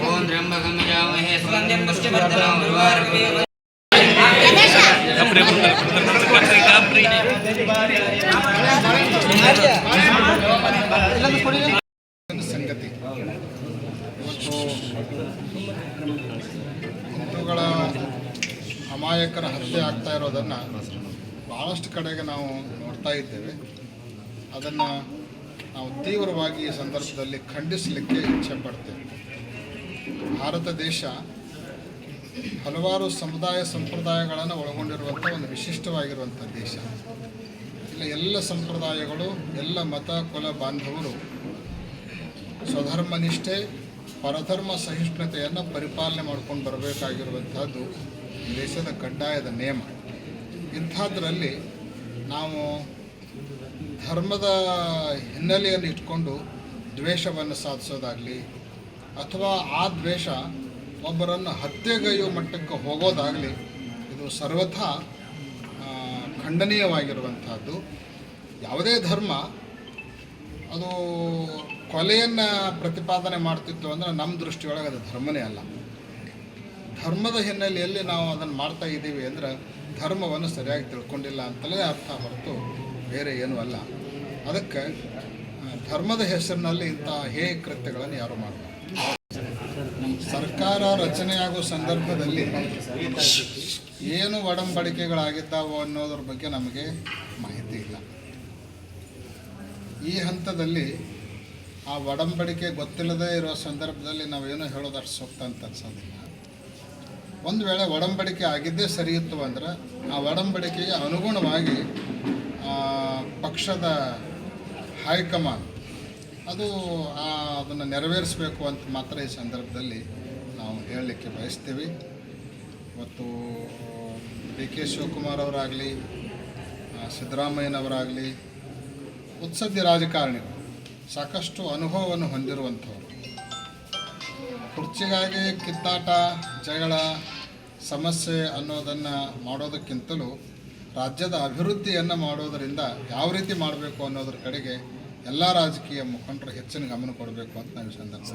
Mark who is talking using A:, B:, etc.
A: ओम त्र्यंबकं यजामहे सुगन्धिं पुष्टिवर्धनं उर्वारुकमेव
B: ಸಂಗತಿ ಇವತ್ತು ಹಿಂದೂಗಳ ಅಮಾಯಕರ ಹತ್ಯೆ ಆಗ್ತಾ ಇರೋದನ್ನು ಭಾಳಷ್ಟು ಕಡೆಗೆ ನಾವು ನೋಡ್ತಾ ಇದ್ದೇವೆ. ಅದನ್ನು ನಾವು ತೀವ್ರವಾಗಿ ಈ ಸಂದರ್ಭದಲ್ಲಿ ಖಂಡಿಸಲಿಕ್ಕೆ ಇಚ್ಛೆ ಪಡ್ತೇವೆ. ಭಾರತ ದೇಶ ಹಲವಾರು ಸಮುದಾಯ ಸಂಪ್ರದಾಯಗಳನ್ನು ಒಳಗೊಂಡಿರುವಂಥ ಒಂದು ವಿಶಿಷ್ಟವಾಗಿರುವಂಥ ದೇಶ. ಇಲ್ಲ ಎಲ್ಲ ಸಂಪ್ರದಾಯಗಳು, ಎಲ್ಲ ಮತ ಕುಲ ಬಾಂಧವರು ಸ್ವಧರ್ಮ ನಿಷ್ಠೆ, ಪರಧರ್ಮ ಸಹಿಷ್ಣುತೆಯನ್ನು ಪರಿಪಾಲನೆ ಮಾಡ್ಕೊಂಡು ಬರಬೇಕಾಗಿರುವಂಥದ್ದು ದೇಶದ ಕಡ್ಡಾಯದ ನಿಯಮ. ಇಂಥದ್ರಲ್ಲಿ ನಾವು ಧರ್ಮದ ಹಿನ್ನೆಲೆಯನ್ನು ಇಟ್ಕೊಂಡು ದ್ವೇಷವನ್ನು ಸಾಧಿಸೋದಾಗಲಿ ಅಥವಾ ಆ ದ್ವೇಷ ಒಬ್ಬರನ್ನು ಹತ್ಯೆಗೈಯುವ ಮಟ್ಟಕ್ಕೆ ಹೋಗೋದಾಗಲಿ ಇದು ಸರ್ವಥಾ ಖಂಡನೀಯವಾಗಿರುವಂಥದ್ದು. ಯಾವುದೇ ಧರ್ಮ ಅದು ಕೊಲೆಯನ್ನು ಪ್ರತಿಪಾದನೆ ಮಾಡ್ತಿತ್ತು ಅಂದರೆ ನಮ್ಮ ದೃಷ್ಟಿಯೊಳಗೆ ಅದು ಧರ್ಮನೇ ಅಲ್ಲ. ಧರ್ಮದ ಹಿನ್ನೆಲೆಯಲ್ಲಿ ನಾವು ಅದನ್ನು ಮಾಡ್ತಾ ಇದ್ದೀವಿ ಅಂದರೆ ಧರ್ಮವನ್ನು ಸರಿಯಾಗಿ ತಿಳ್ಕೊಂಡಿಲ್ಲ ಅಂತಲೇ ಅರ್ಥ ಹೊರತು ಬೇರೆ ಏನೂ ಅಲ್ಲ. ಅದಕ್ಕೆ ಧರ್ಮದ ಹೆಸರಿನಲ್ಲಿ ಇಂಥ ಹೇಯ ಕೃತ್ಯಗಳನ್ನು ಯಾರು ಮಾಡಬಾರ್ದು. ಸರ್ಕಾರ ರಚನೆಯಾಗುವ ಸಂದರ್ಭದಲ್ಲಿ ಏನು ಒಡಂಬಡಿಕೆಗಳಾಗಿದ್ದಾವೋ ಅನ್ನೋದ್ರ ಬಗ್ಗೆ ನಮಗೆ ಮಾಹಿತಿ ಇಲ್ಲ. ಈ ಹಂತದಲ್ಲಿ ಆ ಒಡಂಬಡಿಕೆ ಗೊತ್ತಿಲ್ಲದೇ ಇರೋ ಸಂದರ್ಭದಲ್ಲಿ ನಾವೇನು ಹೇಳೋದು ಅಷ್ಟು ಸೂಕ್ತ ಅಂತ ಅನ್ಸೋದಿಲ್ಲ. ಒಂದು ವೇಳೆ ಒಡಂಬಡಿಕೆ ಆಗಿದ್ದೇ ಸರಿ ಇತ್ತು ಅಂದರೆ ಆ ಒಡಂಬಡಿಕೆಗೆ ಅನುಗುಣವಾಗಿ ಪಕ್ಷದ ಹೈಕಮಾಂಡ್ ಅದು ಅದನ್ನು ನೆರವೇರಿಸಬೇಕು ಅಂತ ಮಾತ್ರ ಈ ಸಂದರ್ಭದಲ್ಲಿ ನಾವು ಹೇಳಲಿಕ್ಕೆ ಬಯಸ್ತೀವಿ. ಇವತ್ತು ಡಿ ಕೆ ಶಿವಕುಮಾರ್ ಅವರಾಗಲಿ, ಸಿದ್ದರಾಮಯ್ಯನವರಾಗಲಿ ಉತ್ಸದ್ಯ ರಾಜಕಾರಣಿಗಳು ಸಾಕಷ್ಟು ಅನುಭವವನ್ನು ಹೊಂದಿರುವಂಥವರು. ಕುರ್ಚಿಗಾಗಿ ಕಿತ್ತಾಟ, ಜಗಳ, ಸಮಸ್ಯೆ ಅನ್ನೋದನ್ನು ಮಾಡೋದಕ್ಕಿಂತಲೂ ರಾಜ್ಯದ ಅಭಿವೃದ್ಧಿಯನ್ನು ಮಾಡೋದರಿಂದ ಯಾವ ರೀತಿ ಮಾಡಬೇಕು ಅನ್ನೋದ್ರ ಕಡೆಗೆ ಎಲ್ಲ ರಾಜಕೀಯ ಮುಖಂಡರು ಹೆಚ್ಚಿನ ಗಮನ ಕೊಡಬೇಕು ಅಂತ ನಾವು ಸಂದರ್ಭ.